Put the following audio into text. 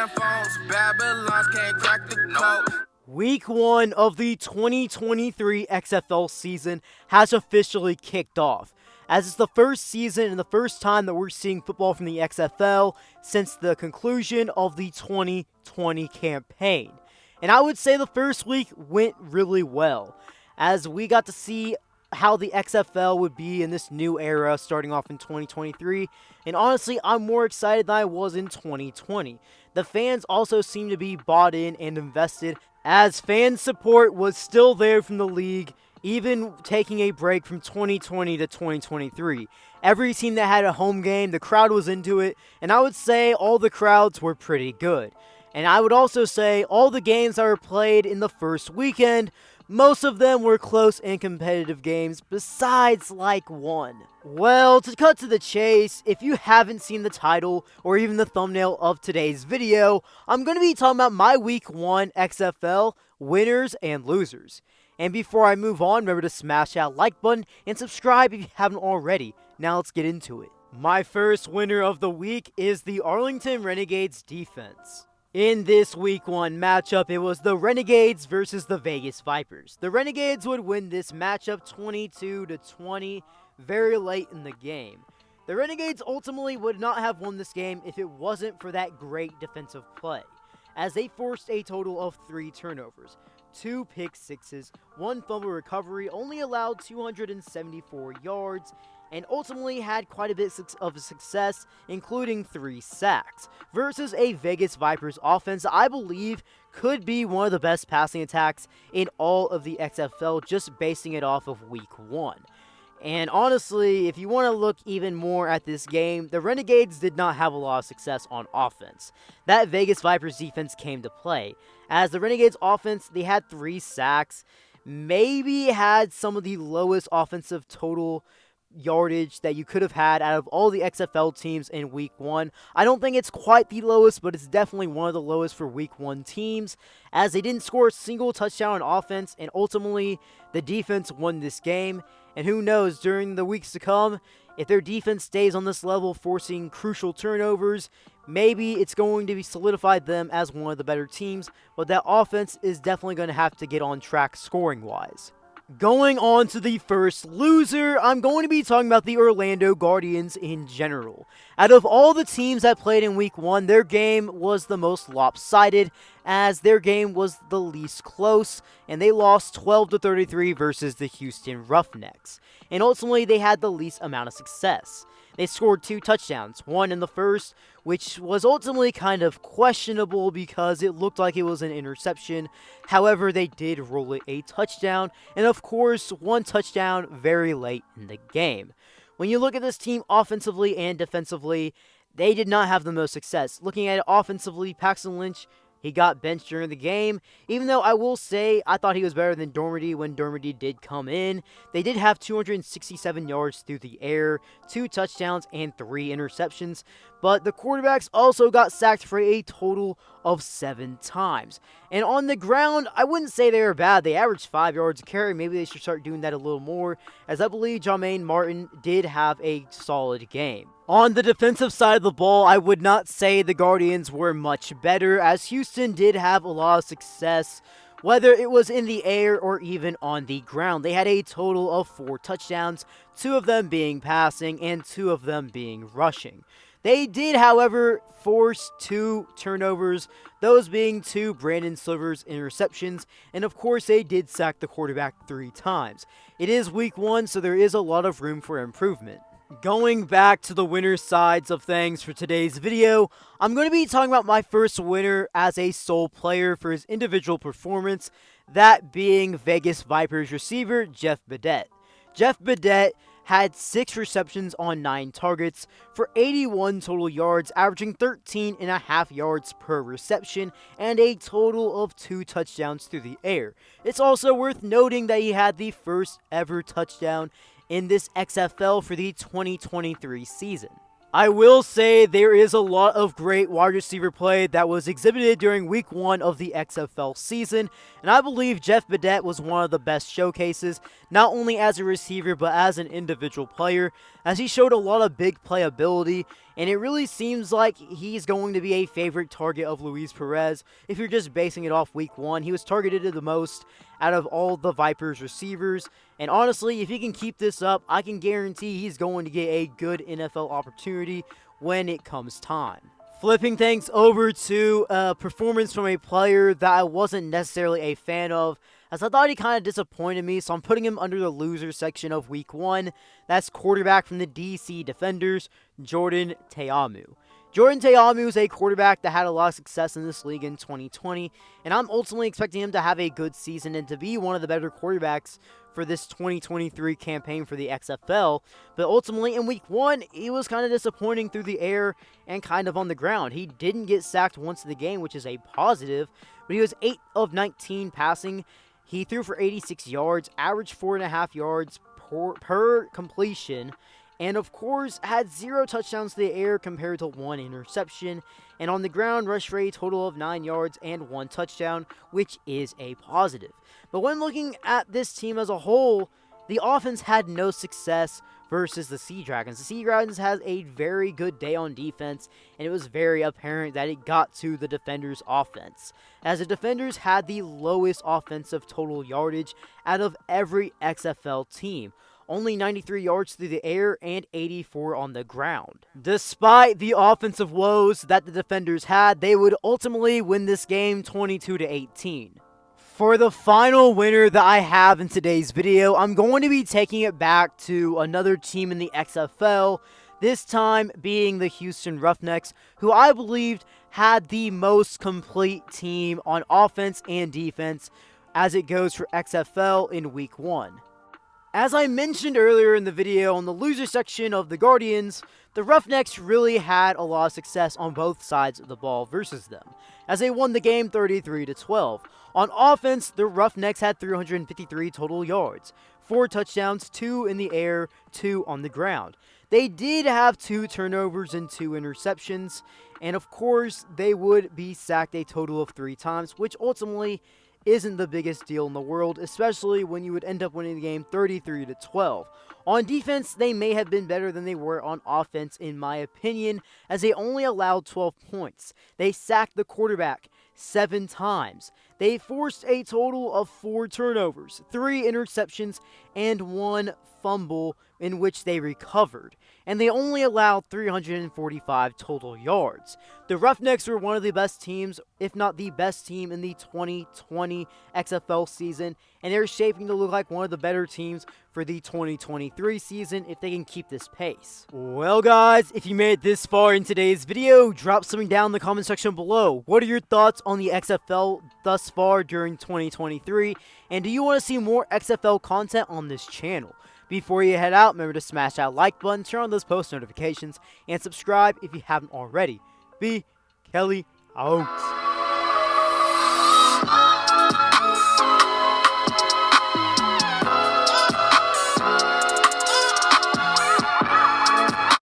Damn phones, Babylons can't crack the code. Week 1 of the 2023 XFL season has officially kicked off, as it's the first season and the first time that we're seeing football from the XFL since the conclusion of the 2020 campaign. And I would say the first week went really well, as we got to see how the XFL would be in this new era starting off in 2023, and honestly, I'm more excited than I was in 2020. The fans also seem to be bought in and invested, as fan support was still there from the league, even taking a break from 2020 to 2023. Every team that had a home game, the crowd was into it, and I would say all the crowds were pretty good. And I would also say all the games that were played in the first weekend, most of them were close and competitive games, besides like one. Well, to cut to the chase, if you haven't seen the title or even the thumbnail of today's video, I'm going to be talking about my Week 1 XFL winners and losers. And before I move on, remember to smash that like button and subscribe if you haven't already. Now let's get into it. My first winner of the week is the Arlington Renegades defense. In this Week 1 matchup, it was the Renegades versus the Vegas Vipers. The Renegades would win this matchup 22-20 very late in the game. The Renegades ultimately would not have won this game if it wasn't for that great defensive play, as they forced a total of 3 turnovers, 2 pick sixes, 1 fumble recovery, only allowed 274 yards, and ultimately had quite a bit of success, including 3 sacks, versus a Vegas Vipers offense that I believe could be one of the best passing attacks in all of the XFL, just basing it off of Week 1. And honestly, if you want to look even more at this game, the Renegades did not have a lot of success on offense. That Vegas Vipers defense came to play, as the Renegades offense, they had 3 sacks, maybe had some of the lowest offensive total yardage that you could have had out of all the XFL teams in Week 1. I don't think it's quite the lowest, but it's definitely one of the lowest for Week 1 teams, as they didn't score a single touchdown on offense, and ultimately the defense won this game. And who knows, during the weeks to come, if their defense stays on this level, forcing crucial turnovers, maybe it's going to be solidified them as one of the better teams, but that offense is definitely going to have to get on track scoring-wise. Going on to the first loser, I'm going to be talking about the Orlando Guardians in general. Out of all the teams that played in Week 1, their game was the most lopsided, as their game was the least close, and they lost 12-33 versus the Houston Roughnecks. And ultimately, they had the least amount of success. They scored 2 touchdowns, one in the first, which was ultimately kind of questionable because it looked like it was an interception. However, they did rule it a touchdown, and of course, 1 touchdown very late in the game. When you look at this team offensively and defensively, they did not have the most success. Looking at it offensively, Paxton Lynch, he got benched during the game, even though I will say I thought he was better than Dormady when Dormady did come in. They did have 267 yards through the air, 2 touchdowns, and 3 interceptions, but the quarterbacks also got sacked for a total of 7 times. And on the ground, I wouldn't say they were bad. They averaged 5 yards a carry. Maybe they should start doing that a little more, as I believe Jermaine Martin did have a solid game. On the defensive side of the ball, I would not say the Guardians were much better, as Houston did have a lot of success, whether it was in the air or even on the ground. They had a total of 4 touchdowns, 2 of them being passing and 2 of them being rushing. They did, however, force 2 turnovers, those being 2 Brandon Silver's interceptions, and of course they did sack the quarterback 3 times. It is Week 1, so there is a lot of room for improvement. Going back to the winner sides of things for today's video, I'm going to be talking about my first winner as a sole player for his individual performance, that being Vegas Vipers receiver Jeff Badette. Jeff Badette had 6 receptions on 9 targets for 81 total yards, averaging 13.5 yards per reception, and a total of 2 touchdowns through the air. It's also worth noting that he had the first ever touchdown in this XFL for the 2023 season. I will say there is a lot of great wide receiver play that was exhibited during Week 1 of the XFL season, and I believe Jeff Badette was one of the best showcases, not only as a receiver but as an individual player, as he showed a lot of big playability, and it really seems like he's going to be a favorite target of Luis Perez. If you're just basing it off week 1, he was targeted the most out of all the Vipers receivers, and honestly, if he can keep this up, I can guarantee he's going to get a good NFL opportunity when it comes time. Flipping things over to a performance from a player that I wasn't necessarily a fan of, as I thought he kind of disappointed me, so I'm putting him under the loser section of week 1. That's quarterback from the DC Defenders, Jordan Ta'amu. Jordan Ta'amu is a quarterback that had a lot of success in this league in 2020, and I'm ultimately expecting him to have a good season and to be one of the better quarterbacks for this 2023 campaign for the XFL, but ultimately in week 1, he was kind of disappointing through the air and kind of on the ground. He didn't get sacked once in the game, which is a positive, but he was 8 of 19 passing. He threw for 86 yards, averaged 4.5 yards per completion, and of course had 0 touchdowns to the air compared to 1 interception, and on the ground rushed for a total of 9 yards and 1 touchdown, which is a positive. But when looking at this team as a whole, the offense had no success versus the Sea Dragons. The Sea Dragons has a very good day on defense, and it was very apparent that it got to the Defenders' offense, as the Defenders had the lowest offensive total yardage out of every XFL team. Only 93 yards through the air and 84 on the ground. Despite the offensive woes that the Defenders had, they would ultimately win this game 22-18. For the final winner that I have in today's video, I'm going to be taking it back to another team in the XFL, this time being the Houston Roughnecks, who I believed had the most complete team on offense and defense as it goes for XFL in week 1. As I mentioned earlier in the video, on the loser section of the Guardians, the Roughnecks really had a lot of success on both sides of the ball versus them, as they won the game 33-12. On offense, the Roughnecks had 353 total yards, 4 touchdowns, 2 in the air, 2 on the ground. They did have 2 turnovers and 2 interceptions, and of course, they would be sacked a total of 3 times, which ultimately isn't the biggest deal in the world, especially when you would end up winning the game 33-12. On defense, they may have been better than they were on offense, in my opinion, as they only allowed 12 points. They sacked the quarterback 7 times. They forced a total of 4 turnovers, 3 interceptions, and 1 fumble in which they recovered, and they only allowed 345 total yards. The Roughnecks were one of the best teams, if not the best team, in the 2020 XFL season, and they're shaping to look like one of the better teams for the 2023 season if they can keep this pace. Well guys, if you made it this far in today's video, drop something down in the comment section below. What are your thoughts on the XFL thus far during 2023, and do you want to see more XFL content on this channel? Before you head out, remember to smash that like button, turn on those post notifications, and subscribe if you haven't already. Kelly out.